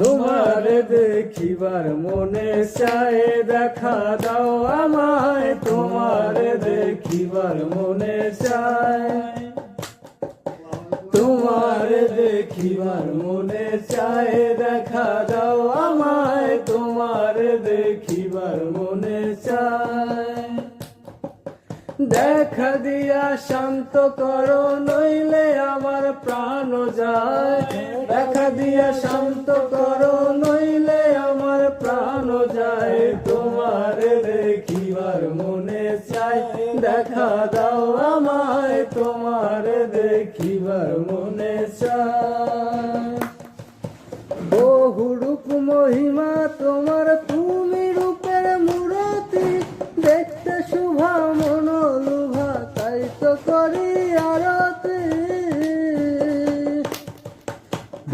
তোমারে দেখিবার মনে চায়, দেখা দাও আমায়, তোমারে দেখিবার মনে চায়, তোমারে দেখিবার মনে চায়, দেখা দাও আমায়, তোমারে দেখিবার মনে চায়। দেখা দিয়া শান্ত করো, নইলে আমার প্রাণ যায়, দেখা দিয়া শান্ত করো, নইলে আমার প্রাণ যায়, তোমারে দেখিবার মনে চাই, দেখা দাও আমায়, তোমারে দেখিবার মনে চাই। বহু রূপ মহিমা তোমার, তুমি রূপের মূরতি, দেখতে শোভা মনোলোভা, তাই তো করি আরতি।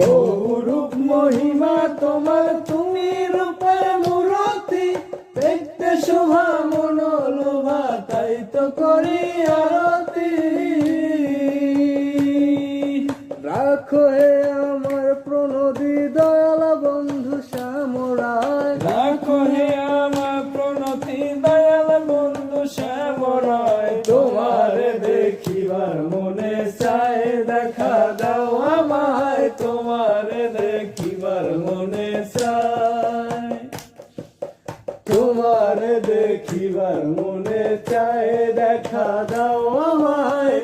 বহু রূপ মহিমা তোমার, তুমি রূপের মূরতি, দেখতে শোভা মনোলোভা, তাই তো করি আরতি। রাখো হে আমার প্রণতি দয়াল বন্ধু শ্যামরায়, রাখো হে আমার প্রণতি দয়াল বন্ধু শ্যামরায়। তোমারে দেখিবার মনে চায়, দেখা দাও আমায়, তোমারে দেখিবার মনে চায়, তোমারে দেখিবার মনে চায়, দেখা দাও আমায়,